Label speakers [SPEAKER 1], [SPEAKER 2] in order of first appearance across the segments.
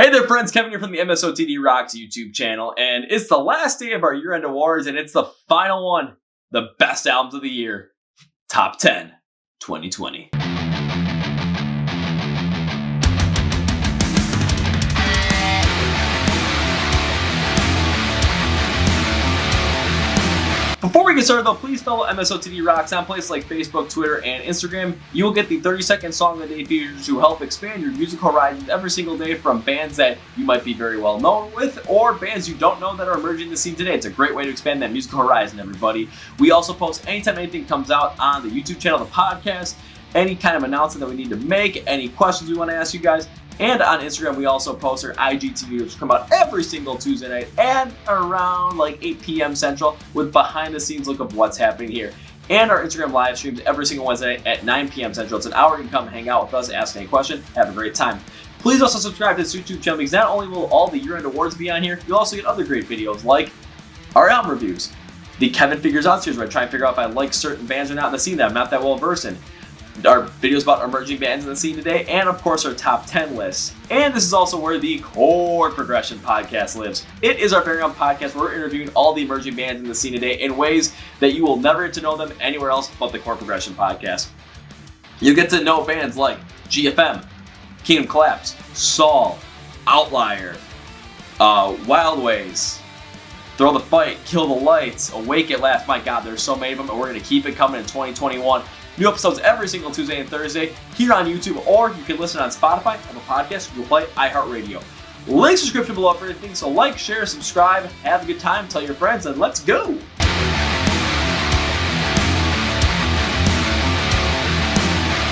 [SPEAKER 1] Hey there friends, Kevin here from the MSOTD Rocks YouTube channel, and it's the last day of our year-end awards, and it's the final one, the best albums of the year, Top 10, 2020. Before we get started though, please follow MSOTD Rocks on places like Facebook, Twitter, and Instagram. You will get the 30-second song of the day features to help expand your musical horizons every single day from bands that you might be very well known with or bands you don't know that are emerging the scene today. It's a great way to expand that musical horizon, everybody. We also post anytime anything comes out on the YouTube channel, the podcast, any kind of announcement that we need to make, any questions we want to ask you guys. And on Instagram, we also post our IGTV, which come out every single Tuesday night and around like 8 p.m. Central with behind-the-scenes look of what's happening here. And our Instagram live streams every single Wednesday at 9 p.m. Central. It's an hour you can come hang out with us, ask any question, have a great time. Please also subscribe to this YouTube channel because not only will all the year-end awards be on here, you'll also get other great videos like our album reviews, the Kevin Figures Out series where I try and figure out if I like certain bands or not in the scene that I'm not that well versed in, our videos about emerging bands in the scene today, and of course our top 10 lists. And this is also where the Chord Progression podcast lives. It is our very own podcast where we're interviewing all the emerging bands in the scene today in ways that you will never get to know them anywhere else but the Chord Progression podcast. You get to know bands like GFM, Kingdom Collapse, Saul, Outlier, Wild Ways, Throw the Fight, Kill the Lights, Awake at Last. My God, there's so many of them, and we're going to keep it coming in 2021. New episodes every single Tuesday and Thursday here on YouTube, or you can listen on Spotify, Apple Podcasts, Google Play, iHeart Radio. Link description below for everything, so like, share, subscribe, have a good time, tell your friends, and let's go!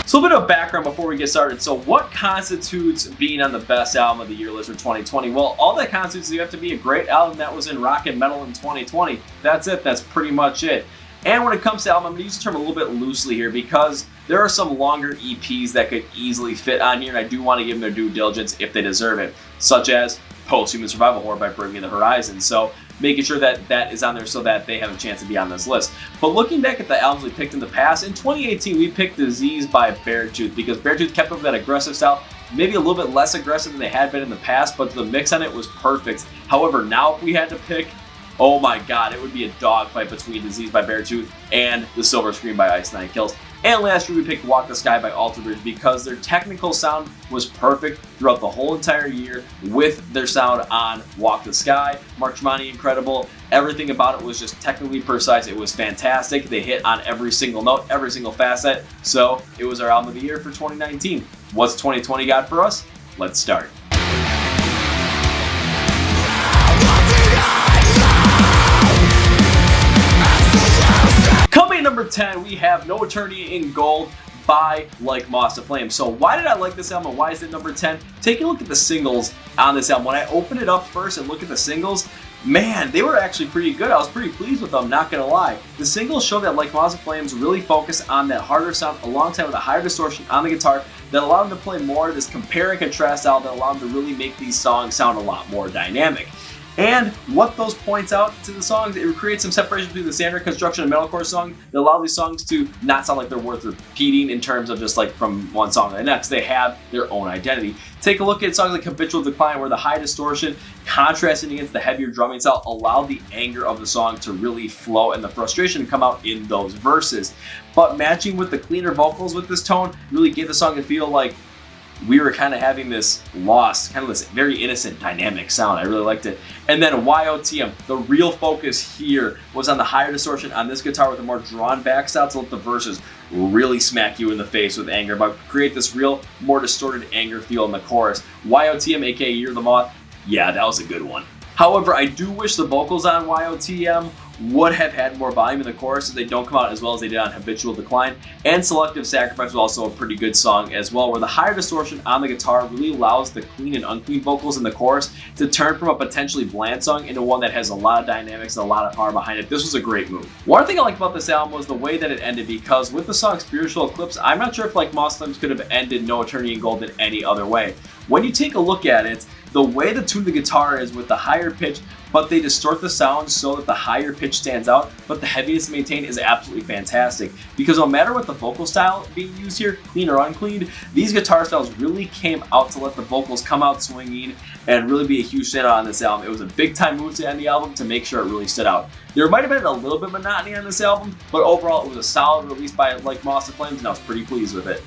[SPEAKER 1] So a bit of background before we get started. So what constitutes being on the best album of the year list for 2020? Well, all that constitutes is you have to be a great album that was in rock and metal in 2020. That's it. That's pretty much it. And when it comes to album, I'm going to use the term a little bit loosely here because there are some longer EPs that could easily fit on here, and I do want to give them their due diligence if they deserve it, such as Post-Human Survival Horror by Bring Me the Horizon. So making sure that that is on there so that they have a chance to be on this list. But looking back at the albums we picked in the past, in 2018 we picked Disease by Beartooth because Beartooth kept up that aggressive style, maybe a little bit less aggressive than they had been in the past, but the mix on it was perfect. However, now if we had to pick, oh my God, it would be a dogfight between Disease by Beartooth and The Silver Screen by Ice Nine Kills. And last year we picked Walk the Sky by Alter Bridge because their technical sound was perfect throughout the whole entire year with their sound on Walk the Sky. Mark Tremonti, incredible. Everything about it was just technically precise. It was fantastic. They hit on every single note, every single facet. So it was our album of the year for 2019. What's 2020 got for us? Let's start. Coming in number 10, we have No Eternity in Gold by Like Moss to Flame. So why did I like this album and why is it number 10? Take a look at the singles on this album. When I open it up first and look at the singles, man, they were actually pretty good. I was pretty pleased with them, not gonna lie. The singles show that Like Moss to Flames really focus on that harder sound alongside with a higher distortion on the guitar that allowed them to play more of this compare and contrast style that allowed them to really make these songs sound a lot more dynamic. And what those points out to the songs, it creates some separation between the standard construction and metalcore song that allow these songs to not sound like they're worth repeating in terms of just like from one song to the next. They have their own identity. Take a look at songs like Habitual Decline where the high distortion contrasting against the heavier drumming style allowed the anger of the song to really flow and the frustration to come out in those verses. But matching with the cleaner vocals with this tone really gave the song a feel like we were kind of having this lost, kind of this very innocent dynamic sound. I really liked it. And then YOTM, the real focus here was on the higher distortion on this guitar with a more drawn back style to let the verses really smack you in the face with anger, but create this real, more distorted anger feel in the chorus. YOTM, aka Year of the Moth, yeah, that was a good one. However, I do wish the vocals on YOTM would have had more volume in the chorus as they don't come out as well as they did on Habitual Decline. And Selective Sacrifice was also a pretty good song as well, where the higher distortion on the guitar really allows the clean and unclean vocals in the chorus to turn from a potentially bland song into one that has a lot of dynamics and a lot of power behind it. This was a great move. One thing I liked about this album was the way that it ended, because with the song Spiritual Eclipse, I'm not sure if Like Moss to Flames could have ended No Eternity in Gold in any other way. When you take a look at it, the way the tune of the guitar is with the higher pitch, but they distort the sound so that the higher pitch stands out, but the heaviness maintained is absolutely fantastic. Because no matter what the vocal style being used here, clean or unclean, these guitar styles really came out to let the vocals come out swinging and really be a huge standout on this album. It was a big time move to end the album to make sure it really stood out. There might have been a little bit of monotony on this album, but overall it was a solid release by Like Moss of Flames, and I was pretty pleased with it.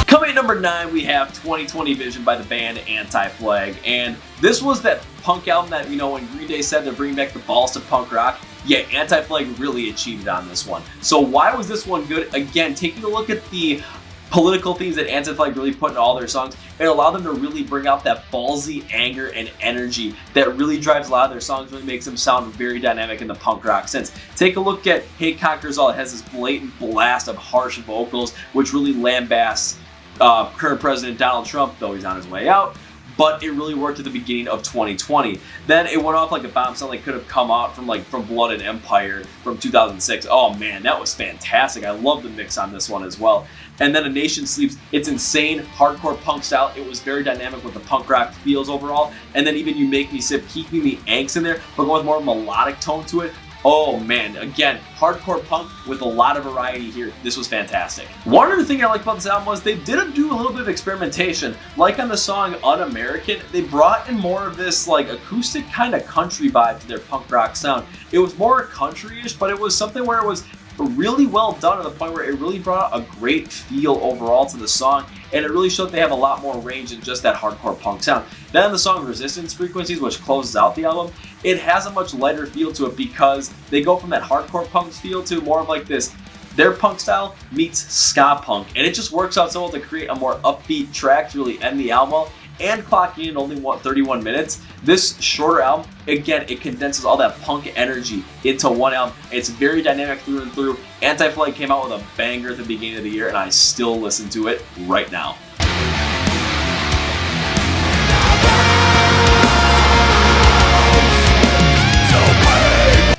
[SPEAKER 1] Coming at number 9, we have 2020 Vision by the band Anti-Flag, and this was that punk album that, you know, when Green Day said they're bringing back the balls to punk rock, yeah, Anti-Flag really achieved on this one. So why was this one good? Again, taking a look at the political themes that Anti-Flag really put in all their songs, it allowed them to really bring out that ballsy anger and energy that really drives a lot of their songs, really makes them sound very dynamic in the punk rock sense. Take a look at Hate Conquers All. It has this blatant blast of harsh vocals, which really lambasts current President Donald Trump, though he's on his way out. But it really worked at the beginning of 2020. Then it went off like a bomb sound that could have come out from Blood and Empire from 2006. Oh man, that was fantastic. I love the mix on this one as well. And then A Nation Sleeps, it's insane, hardcore punk style. It was very dynamic with the punk rock feels overall. And then even You Make Me Sip, keeping the angst in there, but going with more melodic tone to it. Oh man, again, hardcore punk with a lot of variety here. This was fantastic. One other thing I like about this album was they did do a little bit of experimentation. Like on the song Un-American, they brought in more of this like acoustic kind of country vibe to their punk rock sound. It was more country-ish, but it was something where it was really well done to the point where it really brought a great feel overall to the song, and it really showed they have a lot more range than just that hardcore punk sound. Then on the song Resistance Frequencies, which closes out the album, it has a much lighter feel to it because they go from that hardcore punk feel to more of like this, their punk style meets ska punk, and it just works out so well to create a more upbeat track to really end the album and clocking in only 31 minutes. This shorter album, again, it condenses all that punk energy into one album. It's very dynamic through and through. Anti-Flag came out with a banger at the beginning of the year, and I still listen to it right now.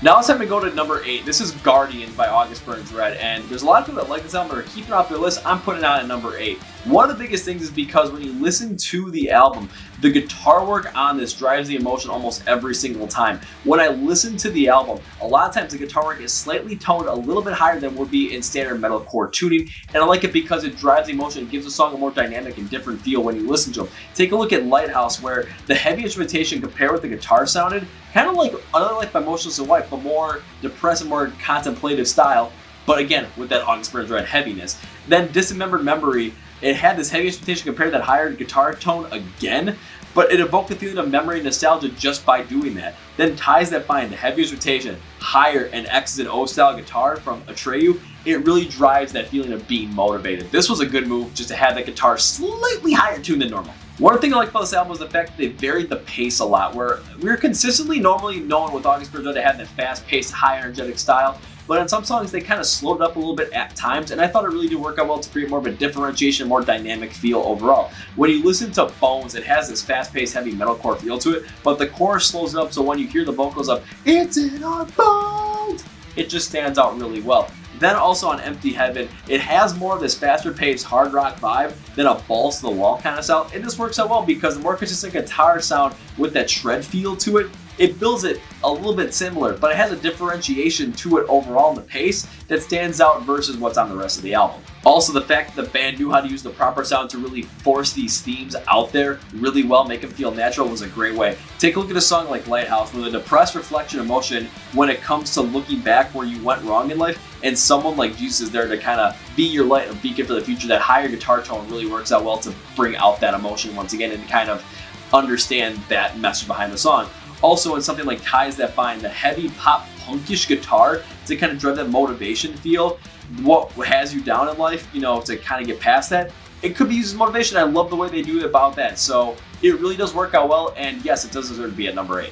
[SPEAKER 1] Now it's time to go to number 8. This is Guardians by August Burns Red, and there's a lot of people that like this album that are keeping it off their list. I'm putting it on at number 8. One of the biggest things is because when you listen to the album, the guitar work on this drives the emotion almost every single time. When I listen to the album, a lot of times the guitar work is slightly toned a little bit higher than would be in standard metalcore tuning, and I like it because it drives the emotion and gives the song a more dynamic and different feel when you listen to them. Take a look at Lighthouse, where the heavy instrumentation compared with the guitar sounded kind of like Another Life by Motionless in White, but more depressed and more contemplative style, but again, with that August Burns Red heaviness. Then Dismembered Memory, it had this heavy instrumentation compared to that higher guitar tone again, but it evoked a feeling of memory and nostalgia just by doing that. Then Ties That Bind, the heavy instrumentation, higher and X's and O style guitar from Atreyu, it really drives that feeling of being motivated. This was a good move just to have that guitar slightly higher tuned than normal. One thing I like about this album was the fact that they varied the pace a lot, where we were consistently normally known with August Burns Red to have that fast-paced, high energetic style, but in some songs they kind of slowed it up a little bit at times, and I thought it really did work out well to create more of a differentiation, more dynamic feel overall. When you listen to Bones, it has this fast-paced, heavy metalcore feel to it, but the chorus slows it up, so when you hear the vocals of "It's in our bones," it just stands out really well. Then also on Empty Heaven, it has more of this faster-paced hard rock vibe than a balls to the wall kind of sound. And this works out well because the more consistent guitar sound with that shred feel to it, it builds it a little bit similar, but it has a differentiation to it overall in the pace that stands out versus what's on the rest of the album. Also, the fact that the band knew how to use the proper sound to really force these themes out there really well, make them feel natural, was a great way. Take a look at a song like Lighthouse, where the depressed reflection emotion when it comes to looking back where you went wrong in life, and someone like Jesus is there to kind of be your light and beacon for the future. That higher guitar tone really works out well to bring out that emotion once again and kind of understand that message behind the song. Also, in something like Ties That Bind, the heavy pop punkish guitar to kind of drive that motivation feel, what has you down in life, you know, to kind of get past that, it could be used as motivation. I love the way they do it about that. So it really does work out well, and yes, it does deserve to be at number 8.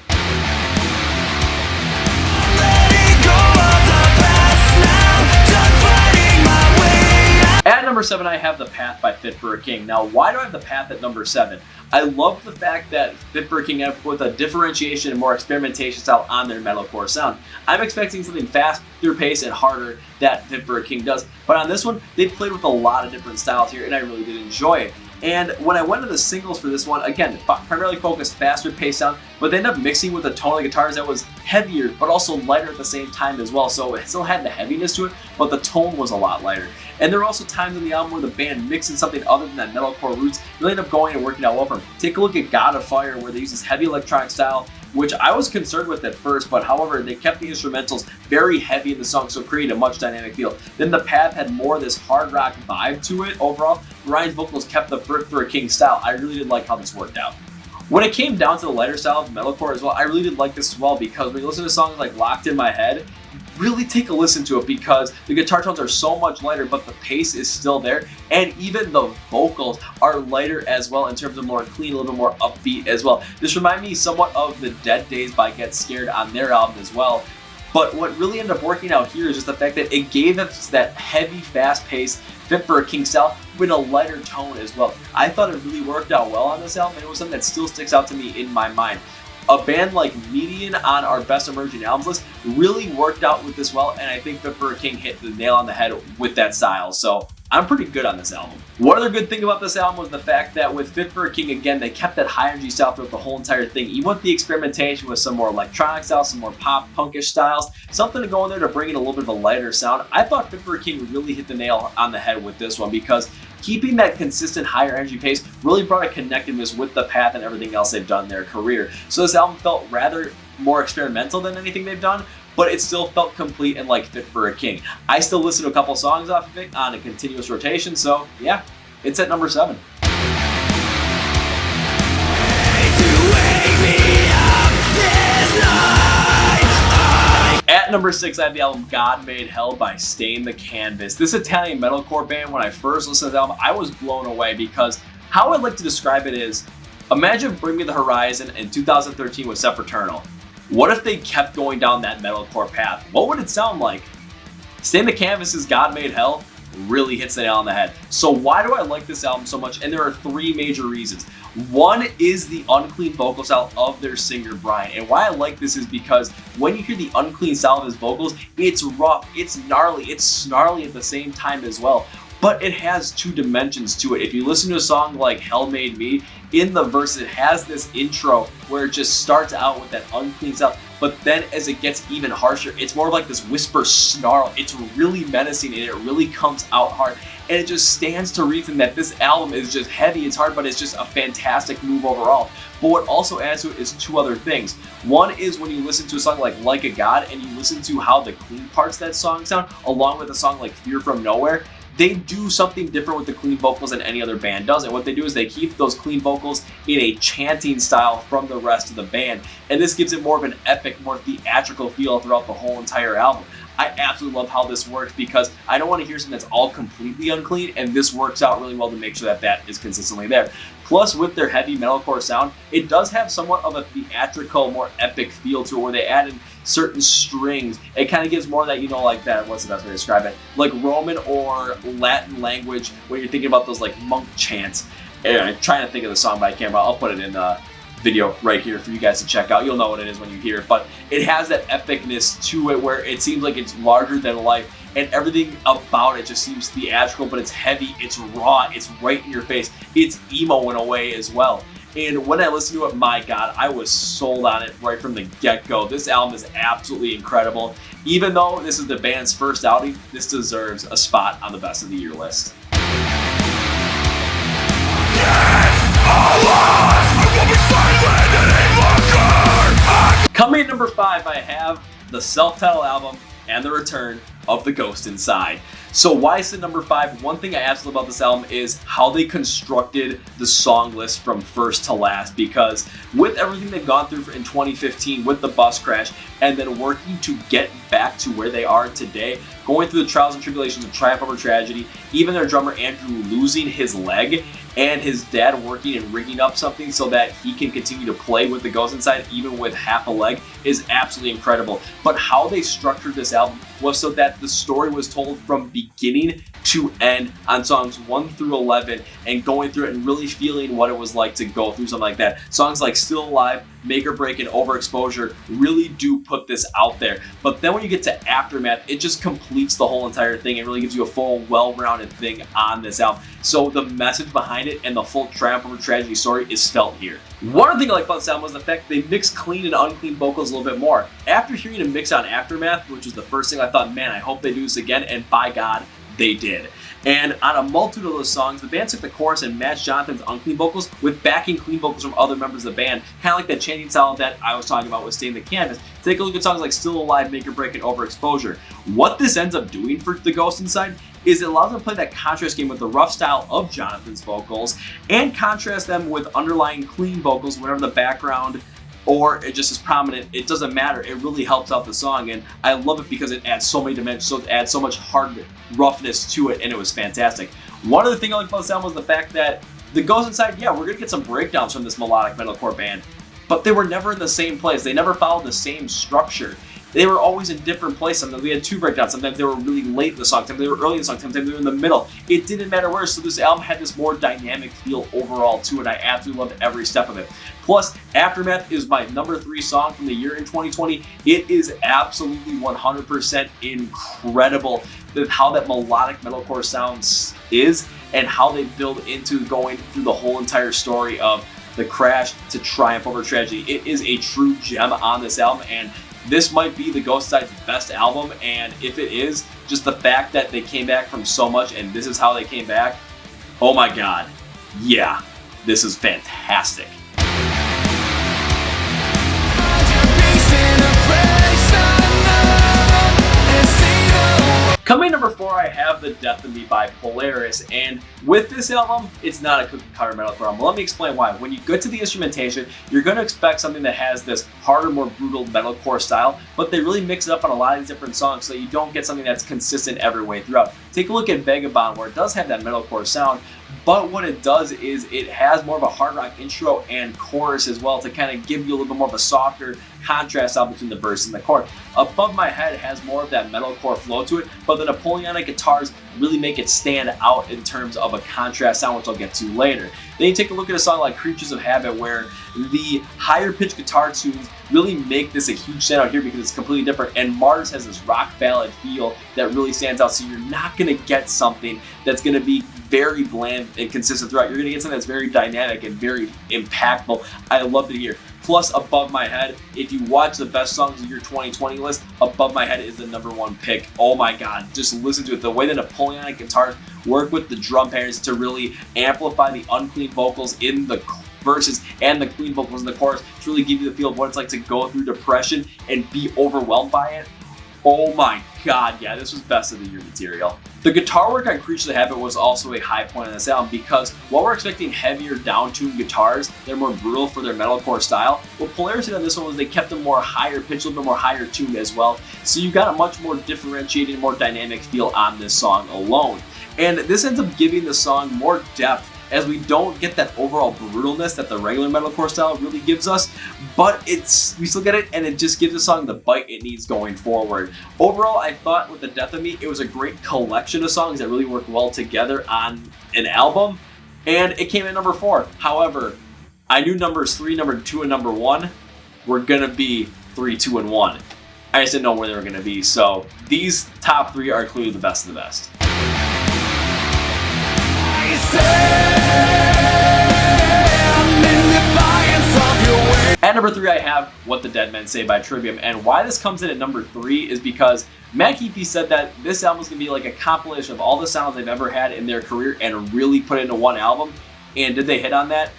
[SPEAKER 1] At number number 7, I have The Path by Fit for a King. Now, why do I have The Path at number 7? I love the fact that Fit for a King have with a differentiation and more experimentation style on their metalcore sound. I'm expecting something faster paced and harder that Fit for a King does, but on this one, they played with a lot of different styles here, and I really did enjoy it. And when I went to the singles for this one, again, primarily focused faster paced sound, but they ended up mixing with a tone of guitars that was heavier, but also lighter at the same time as well. So it still had the heaviness to it, but the tone was a lot lighter. And there were also times in the album where the band mixed in something other than that metalcore roots, really ended up going and working out well for them. Take a look at God of Fire, where they use this heavy electronic style, which I was concerned with at first, but however, they kept the instrumentals very heavy in the song, so created a much dynamic feel. Then The Path had more of this hard rock vibe to it overall. Ryan's vocals kept the Fit for a King style. I really did like how this worked out. When it came down to the lighter style of metalcore as well, I really did like this as well, because when you listen to songs like Locked in My Head, really take a listen to it, because the guitar tones are so much lighter, but the pace is still there, and even the vocals are lighter as well in terms of more clean, a little bit more upbeat as well. This reminds me somewhat of the Dead Days by Get Scared on their album as well. But what really ended up working out here is just the fact that it gave us that heavy, fast-paced Fit for a King style with a lighter tone as well. I thought it really worked out well on this album, and it was something that still sticks out to me in my mind. A band like Median on our Best Emerging Albums list really worked out with this well, and I think Fit for a King hit the nail on the head with that style. So I'm pretty good on this album. One other good thing about this album was the fact that with Fit for a King, again, they kept that high energy style throughout the whole entire thing. Even with the experimentation with some more electronic styles, some more pop punkish styles, something to go in there to bring in a little bit of a lighter sound. I thought Fit for a King really hit the nail on the head with this one, because keeping that consistent higher energy pace really brought a connectedness with The Path and everything else they've done in their career. So this album felt rather more experimental than anything they've done, but it still felt complete and like Fit for a King. I still listen to a couple songs off of it on a continuous rotation, so yeah, it's at number 7. At number 6, I have the album God Made Hell by Stain the Canvas. This Italian metalcore band, when I first listened to the album, I was blown away, because how I'd like to describe it is, imagine Bring Me the Horizon in 2013 with Sempiternal. What if they kept going down that metalcore path? What would it sound like? Stain the Canvas's God Made Hell really hits the nail on the head. So why do I like this album so much? And there are 3 major reasons. One is the unclean vocal style of their singer Brian, and why I like this is because when you hear the unclean style of his vocals, it's rough, it's gnarly, it's snarly at the same time as well. But it has 2 dimensions to it. If you listen to a song like Hell Made Me, in the verse it has this intro where it just starts out with that unclean style, but then as it gets even harsher, it's more like this whisper snarl. It's really menacing, and it really comes out hard. And it just stands to reason that this album is just heavy, it's hard, but it's just a fantastic move overall. But what also adds to it is 2 other things. One is when you listen to a song like a God, and you listen to how the clean parts of that song sound, along with a song like Fear from Nowhere, they do something different with the clean vocals than any other band does. And what they do is they keep those clean vocals in a chanting style from the rest of the band. And this gives it more of an epic, more theatrical feel throughout the whole entire album. I absolutely love how this works, because I don't want to hear something that's all completely unclean, and this works out really well to make sure that that is consistently there. Plus, with their heavy metalcore sound, it does have somewhat of a theatrical, more epic feel to it, where they add in certain strings. It kind of gives more of that, you know, like that, what's the best way to describe it? Like Roman or Latin language, when you're thinking about those like monk chants. And I'm trying to think of the song, but I can't. I'll put it in the video right here for you guys to check out. You'll know what it is when you hear it, but it has that epicness to it where it seems like it's larger than life, and everything about it just seems theatrical, but it's heavy, it's raw, it's right in your face, it's emo in a way as well. And when I listened to it, my God, I was sold on it right from the get-go. This album is absolutely incredible. Even though this is the band's first outing, this deserves a spot on the Best of the Year list. Coming at number 5, I have the self-titled album and the return of The Ghost Inside. So why is it number 5? One thing I absolutely love about this album is how they constructed the song list from first to last, because with everything they've gone through in 2015 with the bus crash, and then working to get back to where they are today, going through the trials and tribulations of triumph over tragedy, even their drummer Andrew losing his leg, and his dad working and rigging up something so that he can continue to play with The Ghost Inside even with half a leg, is absolutely incredible. But how they structured this album was so that the story was told from beginning to end on songs 1 through 11 and going through it and really feeling what it was like to go through something like that. Songs like Still Alive, Make or Break, and Overexposure really do put this out there. But then when you get to Aftermath, it just completes the whole entire thing. It really gives you a full, well-rounded thing on this album. So the message behind it and the full triumph over tragedy story is felt here. One other thing I like about this album was the fact they mixed clean and unclean vocals a little bit more. After hearing a mix on Aftermath, which was the first thing I thought, man, I hope they do this again, and by God, they did. And on a multitude of those songs, the band took the chorus and matched Jonathan's unclean vocals with backing clean vocals from other members of the band, kind of like that chanting style that I was talking about with Stain the Canvas. Take a look at songs like Still Alive, Make or Break, and Overexposure. What this ends up doing for the Ghost Inside is it allows them to play that contrast game with the rough style of Jonathan's vocals and contrast them with underlying clean vocals whenever the background or it just is prominent. It doesn't matter. It really helps out the song, and I love it because it adds so many dimensions, so it adds so much hard roughness to it, and it was fantastic. One other thing I like about this album was the fact that the Ghost Inside, yeah, we're gonna get some breakdowns from this melodic metalcore band, but they were never in the same place. They never followed the same structure. They were always in different places. Sometimes we had 2 breakdowns. Sometimes they were really late in the song. Sometimes they were early in the song. Sometimes they were in the middle. It didn't matter where. So this album had this more dynamic feel overall to it. I absolutely loved every step of it. Plus, Aftermath is my number 3 song from the year in 2020. It is absolutely 100% incredible how that melodic metalcore sounds is and how they build into going through the whole entire story of the crash to triumph over tragedy. It is a true gem on this album, and this might be the Ghost Side's best album, and if it is, just the fact that they came back from so much and this is how they came back, oh my God, yeah, this is fantastic. Coming in number 4, I have The Death of Me by Polaris, and with this album, it's not a cookie cutter metalcore album. Let me explain why. When you get to the instrumentation, you're going to expect something that has this harder, more brutal metalcore style, but they really mix it up on a lot of these different songs so that you don't get something that's consistent every way throughout. Take a look at Vagabond, where it does have that metalcore sound, but what it does is it has more of a hard rock intro and chorus as well to kind of give you a little bit more of a softer contrast out between the verse and the chord. Above My Head has more of that metalcore flow to it, but the Napoleonic guitars really make it stand out in terms of a contrast sound, which I'll get to later. Then you take a look at a song like Creatures of Habit, where the higher pitched guitar tunes really make this a huge standout here because it's completely different, and Martyrs has this rock ballad feel that really stands out, so you're not going to get something that's going to be very bland and consistent throughout. You're going to get something that's very dynamic and very impactful. I love it here. Plus, Above My Head, if you watch the best songs of your 2020 list, Above My Head is the number 1 pick. Oh my God, just listen to it. The way the Napoleonic guitars work with the drum patterns to really amplify the unclean vocals in the verses and the clean vocals in the chorus to really give you the feel of what it's like to go through depression and be overwhelmed by it. Oh my God, yeah, this was best of the year material. The guitar work on Creatures of Habit was also a high point on this album because while we're expecting heavier down-tuned guitars, they're more brutal for their metalcore style. What Polaris did on this one was they kept them more higher pitched, a little bit more higher tuned as well. So you got a much more differentiated, more dynamic feel on this song alone. And this ends up giving the song more depth, as we don't get that overall brutalness that the regular metalcore style really gives us, but we still get it, and it just gives the song the bite it needs going forward. Overall, I thought with The Death of Me, it was a great collection of songs that really work well together on an album, and it came in number 4. However, I knew numbers 3, number 2, and number 1 were gonna be 3, 2, and 1. I just didn't know where they were gonna be, so these top 3 are clearly the best of the best. At number 3, I have What the Dead Men Say by Trivium, and why this comes in at number 3 is because Matt Heafy said that this album is going to be like a compilation of all the sounds they've ever had in their career and really put it into one album, and did they hit on that?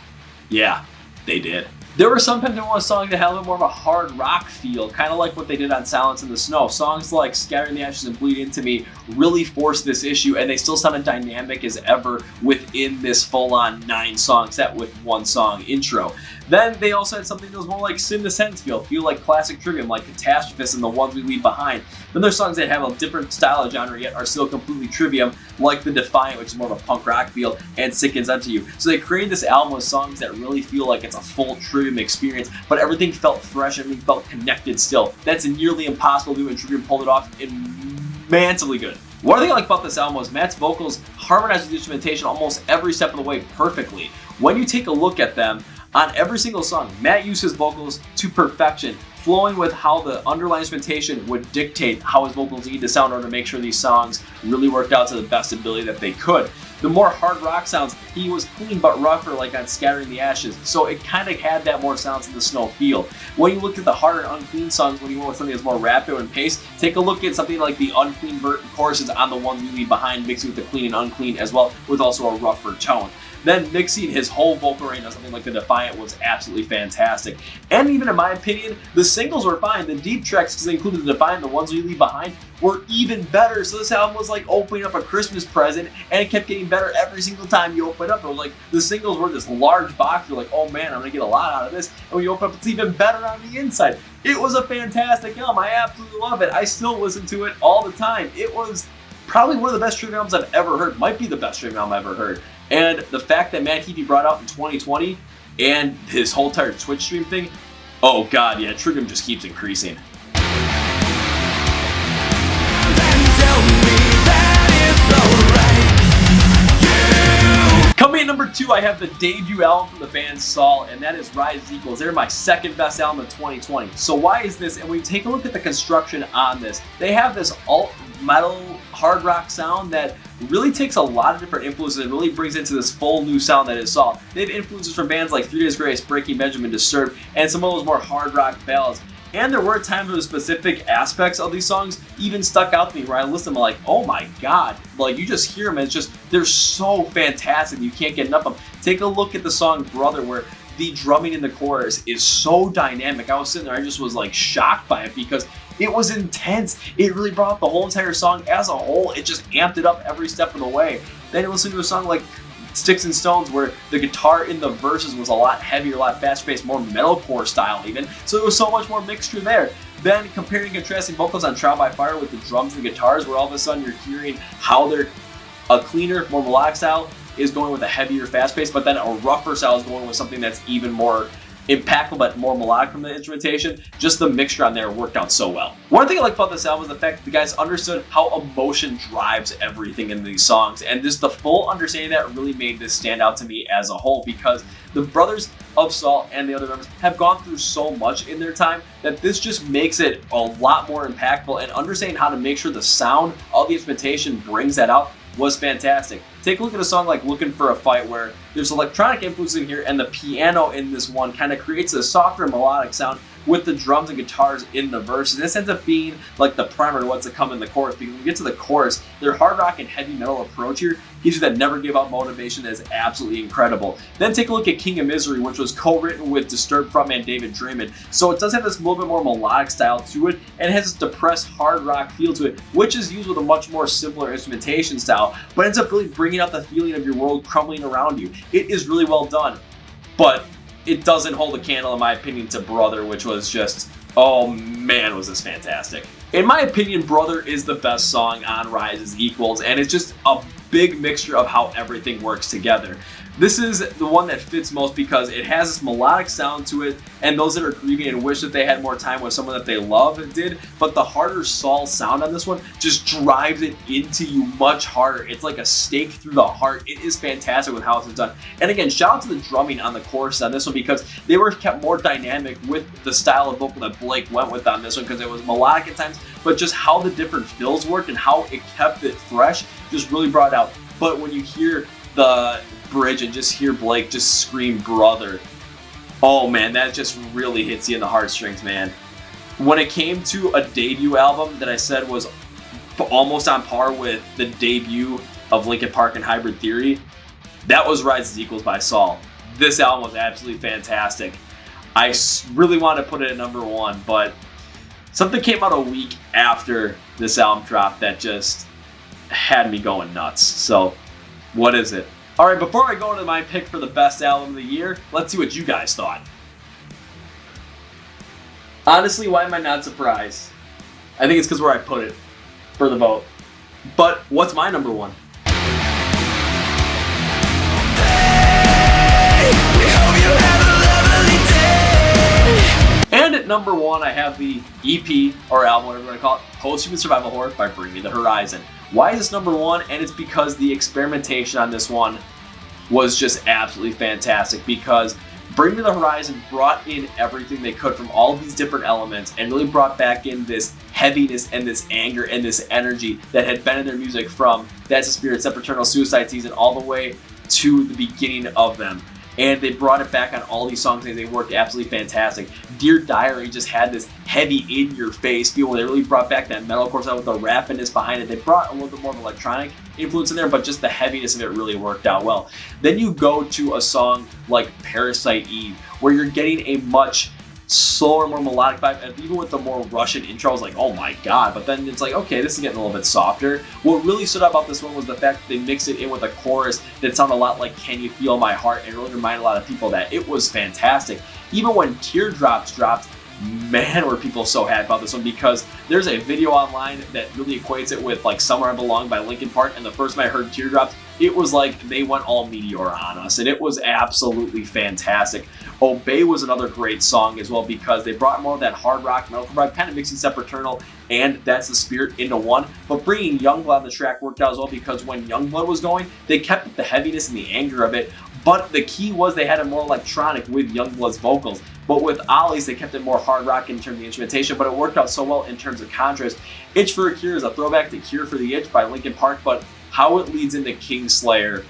[SPEAKER 1] Yeah, they did. There were sometimes in one song that had a little more of a hard rock feel, kind of like what they did on Silence in the Snow. Songs like Scattering the Ashes and Bleed Into Me really forced this issue, and they still sounded dynamic as ever within this full-on 9-song set with 1-song intro. Then they also had something that was more like Sin Descent feel like classic Trivium, like Catastrophist and The Ones We Leave Behind. Then there's songs that have a different style of genre yet are still completely Trivium, like The Defiant, which is more of a punk rock feel, and Sickens Unto You. So they created this album with songs that really feel like it's a full Trivium experience, but everything felt fresh, everything felt connected still. That's nearly impossible to do, and Trivium pulled it off immensely good. One thing I like about this album was Matt's vocals harmonize with the instrumentation almost every step of the way perfectly. When you take a look at them, on every single song, Matt used his vocals to perfection, flowing with how the underlying instrumentation would dictate how his vocals need to sound in order to make sure these songs really worked out to the best ability that they could. The more hard rock sounds, he was clean but rougher, like on Scattering the Ashes, so it kind of had that more Sounds in the Snow feel. When you looked at the harder unclean songs, when you went with something that's more rapid and paced, take a look at something like the unclean choruses on the Ones We Leave Behind, mixing with the clean and unclean as well, with also a rougher tone. Then mixing his whole vocal range on something like the Defiant was absolutely fantastic. And even in my opinion, the singles were fine. The deep tracks, because they included the Defiant, the Ones We Leave Behind, were even better. So this album was like opening up a Christmas present, and it kept getting better every single time you open it up. It was like the singles were this large box. You're like, oh man, I'm gonna get a lot out of this. And when you open up, it's even better on the inside. It was a fantastic album. I absolutely love it. I still listen to it all the time. It was probably one of the best streaming albums I've ever heard. Might be the best streaming album I've ever heard. And the fact that Matt Heafy brought out in 2020 and his whole entire Twitch stream thing, oh god, yeah, Trivium just keeps increasing. Coming in number 2, I have the debut album from the band Saul, and that is Rise Is Equals. They're my second best album of 2020. So why is this? And when you take a look at the construction on this, they have this alt metal hard rock sound that really takes a lot of different influences and really brings into this full new sound that is Saul. They have influences from bands like 3 Days Grace, Breaking Benjamin, Disturbed, and some of those more hard rock ballads. And there were times where the specific aspects of these songs even stuck out to me, where I listen to them like, oh my god, like you just hear them and it's just, they're so fantastic, you can't get enough of them. Take a look at the song Brother, where the drumming in the chorus is so dynamic. I was sitting there, I just was like shocked by it because it was intense. It really brought the whole entire song as a whole. It just amped it up every step of the way. Then you listen to a song like Sticks and Stones, where the guitar in the verses was a lot heavier, a lot faster-paced, more metalcore style even. So there was so much more mixture there. Then comparing and contrasting vocals on Trial by Fire with the drums and guitars, where all of a sudden you're hearing how they're a cleaner, more melodic style is going with a heavier, fast-paced, but then a rougher style is going with something that's even more impactful but more melodic from the instrumentation. Just the mixture on there worked out so well. One thing I like about this album is the fact that the guys understood how emotion drives everything in these songs, and just the full understanding of that really made this stand out to me as a whole, because the brothers of Saul and the other members have gone through so much in their time that this just makes it a lot more impactful, and understanding how to make sure the sound of the instrumentation brings that out was fantastic. Take a look at a song like Looking for a Fight, where there's electronic influence in here and the piano in this one kind of creates a softer melodic sound with the drums and guitars in the verses. This ends up being like the primer to what's to come in the chorus, because when you get to the chorus, their hard rock and heavy metal approach here gives you that never give up motivation that is absolutely incredible. Then take a look at King of Misery, which was co-written with Disturbed frontman David Draymond. So it does have this little bit more melodic style to it, and it has this depressed hard rock feel to it, which is used with a much more simpler instrumentation style, but ends up really bringing out the feeling of your world crumbling around you. It is really well done, but it doesn't hold a candle, in my opinion, to Brother, which was just, oh man, was this fantastic. In my opinion, Brother is the best song on Rise Is Equals, and it's just a big mixture of how everything works together. This is the one that fits most because it has this melodic sound to it, and those that are grieving and wish that they had more time with someone that they love did, but the harder Saul sound on this one just drives it into you much harder. It's like a stake through the heart. It is fantastic with how it's done. And again, shout out to the drumming on the chorus on this one, because they were kept more dynamic with the style of vocal that Blake went with on this one, because it was melodic at times, but just how the different fills worked and how it kept it fresh just really brought it out. But when you hear the bridge and just hear Blake just scream Brother, oh man, that just really hits you in the heartstrings, man. When it came to a debut album that I said was almost on par with the debut of Linkin Park and Hybrid Theory, that was Rise Is Equals by Saul. This album was absolutely fantastic. I really wanted to put it at number 1, but something came out a week after this album dropped that just had me going nuts. So what is it? Alright, before I go into my pick for the best album of the year, let's see what you guys thought. Honestly, why am I not surprised? I think it's because where I put it for the vote. But what's my number 1? And at number 1, I have the EP, or album, whatever you want to call it, Post-Human Survival Horror by Bring Me the Horizon. Why is this number 1? And it's because the experimentation on this one was just absolutely fantastic, because Bring Me the Horizon brought in everything they could from all of these different elements and really brought back in this heaviness and this anger and this energy that had been in their music from That's the Spirit, Sempiternal, Suicide Season, all the way to the beginning of them. And they brought it back on all these songs and they worked absolutely fantastic. Dear Diary just had this heavy in-your-face feel. They really brought back that metalcore sound with the rappiness behind it. They brought a little bit more of electronic influence in there, but just the heaviness of it really worked out well. Then you go to a song like Parasite Eve, where you're getting a much slower, more melodic vibe, and even with the more Russian intro, I was like, oh my god, but then it's like, okay, this is getting a little bit softer. What really stood out about this one was the fact that they mixed it in with a chorus that sounded a lot like Can You Feel My Heart, and really reminded a lot of people that it was fantastic. Even when Teardrops dropped, man, were people so happy about this one, because there's a video online that really equates it with like Somewhere I Belong by Linkin Park, and the first time I heard Teardrops, it was like they went all Meteor on us, and it was absolutely fantastic. Obey was another great song as well, because they brought more of that hard rock, metalcore vibe, kind of mixing Sempiternal and That's the Spirit into one, but bringing Youngblood on the track worked out as well, because when Youngblood was going, they kept the heaviness and the anger of it, but the key was they had it more electronic with Youngblood's vocals. But with Ollie's, they kept it more hard rock in terms of the instrumentation, but it worked out so well in terms of contrast. Itch for a Cure is a throwback to Cure for the Itch by Linkin Park, but how it leads into Kingslayer.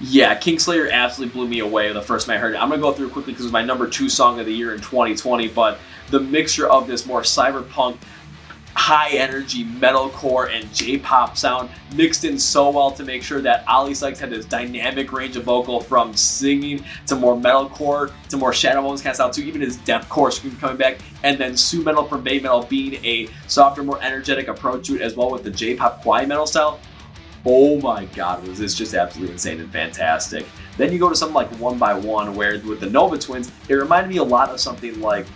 [SPEAKER 1] Yeah, Kingslayer absolutely blew me away the first time I heard it. I'm going to go through it quickly because it was my number 2 song of the year in 2020, but the mixture of this more cyberpunk, high energy metalcore and J-pop sound mixed in so well to make sure that Ollie Sykes had this dynamic range of vocal, from singing to more metalcore to more Shadow Bones kind of style to even his deathcore scream coming back, and then Sue Metal from Bay Metal being a softer, more energetic approach to it as well with the J-pop quiet metal style. Oh my god, was this just absolutely insane and fantastic. Then you go to something like One by One, where with the Nova Twins, it reminded me a lot of something like,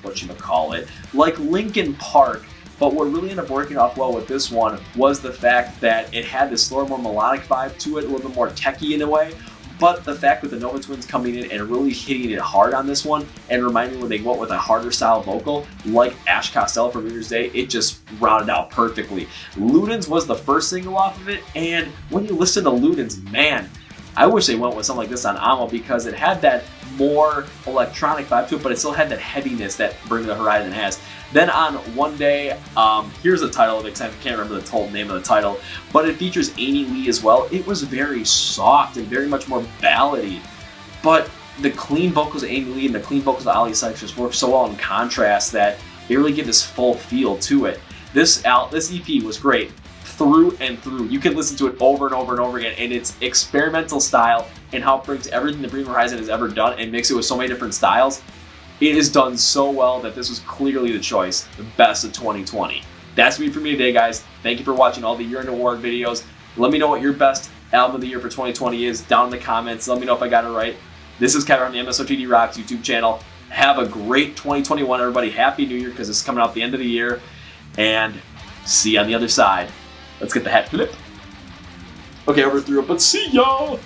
[SPEAKER 1] like Linkin Park. But what really ended up working off well with this one was the fact that it had this slower, more melodic vibe to it, a little bit more techy in a way. But the fact with the Nova Twins coming in and really hitting it hard on this one, and reminding me when they went with a harder style vocal, like Ash Costello from New Year's Day, it just rounded out perfectly. Ludens was the first single off of it, and when you listen to Ludens, man, I wish they went with something like this on Amo, because it had that more electronic vibe to it, but it still had that heaviness that Bring Me the Horizon has. Then on One Day, here's the title of it, because I can't remember the total name of the title, but it features Amy Lee as well. It was very soft and very much more ballady, but the clean vocals of Amy Lee and the clean vocals of Ollie Sykes just work so well in contrast that they really give this full feel to it. This EP was great through and through. You can listen to it over and over and over again, and its experimental style and how it brings everything that Bring Me the Horizon has ever done and mix it with so many different styles. It is done so well that this was clearly the choice, the best of 2020. That's me for me today, guys. Thank you for watching all the year-end award videos. Let me know what your best album of the year for 2020 is down in the comments. Let me know if I got it right. This is Kevin on the MSOTD Rocks YouTube channel. Have a great 2021, everybody. Happy New Year, because it's coming out the end of the year. And see you on the other side. Let's get the hat flip. Okay, over through it, but see y'all!